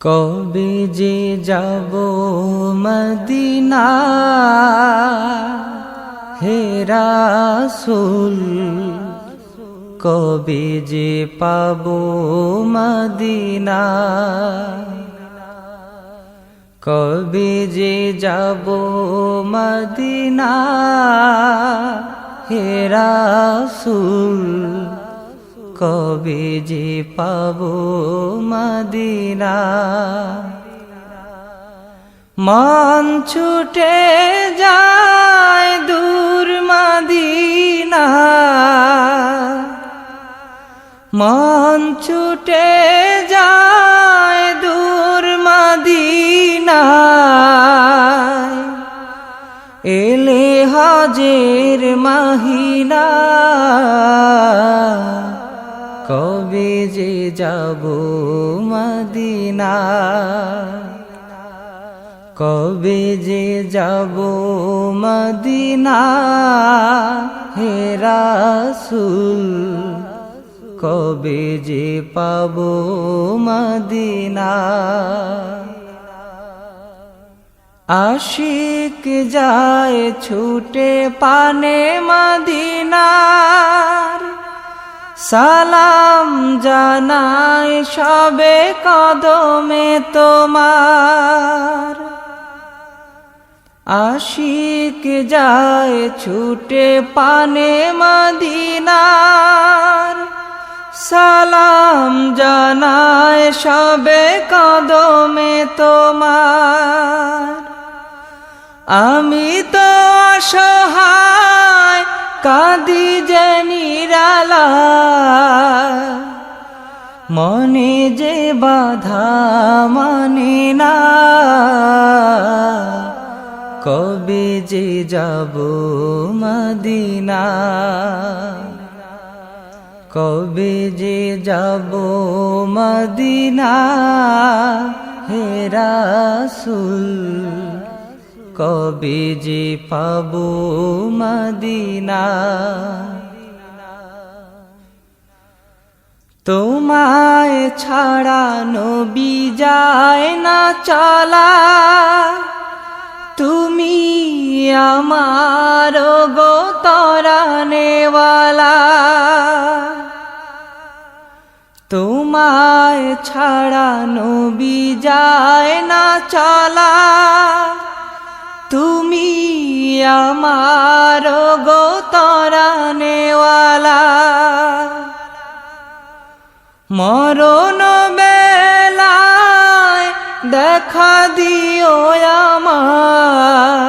কবে যে যাব মদিনা হে রাসূল, কবে যে পাব মদিনা, কবে যে যাব মদিনা হে রাসূল, কবে যে পাব মদিনা। মন ছুটে যায় দূর মদিনা, মন ছুটে যায় দূর মদিনা, এলে হজের মহিনা, কবে যে যাব মদিনা, কবে যে যাব মদিনা হে রাসূল, কবে যে পাব মদিনা। আশিক যায় ছুটে পানে মদিনার, সালাম জানাই সবে কদমে তোমার। আশিক যায় ছুটে পানে মদিনার, সালাম জানাই সবে কদমে তোমার। আমি তো অসহায় কাঁদি যে নিরালায়, মনে যে বাধা মানে না, কবে যে যাব মদিনা, কবে যে যাব মদিনা হে রাসূল, কবে যে পাব মদিনা। তোমায় ছাড়া নবী যায় না চলা, তুমি আমার গো তরানেওয়ালা। তোমায় ছাড়া নবী যায় না চলা, তুমি আমার গো তরানেওয়ালা। মরণ বেলায় দেখা দিও আমার,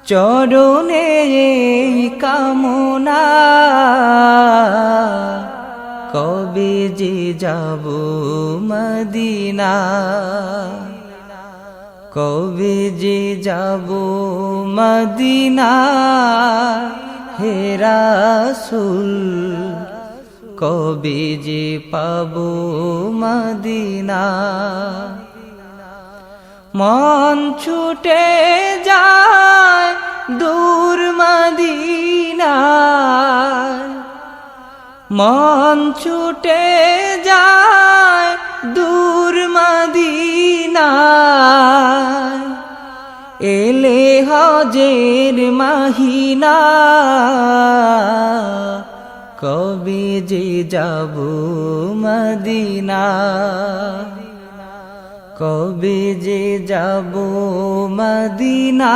চরণে এই কামনা, কবে যে যাব মদিনা, কবে যে যাব মদিনা হে রাসূল, কবে যে পাব মদিনা। মন ছুটে যায় দূর মদিনা, মন ছুটে যায় দূর মদিনা, এলে হজের মহিনা, কবে যে যাব মদিনা, কবে যে যাব মদিনা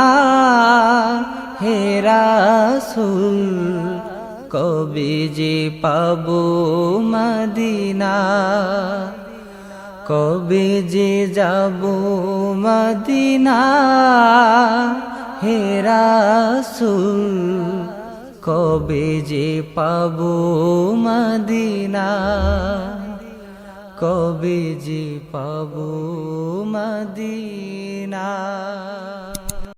হে রাসূল, কবে যে পাব মদিনা, কবে যে যাব মদিনা হে রাসূল, কবে যে পাব মদিনা, কবে যে পাব মদিনা।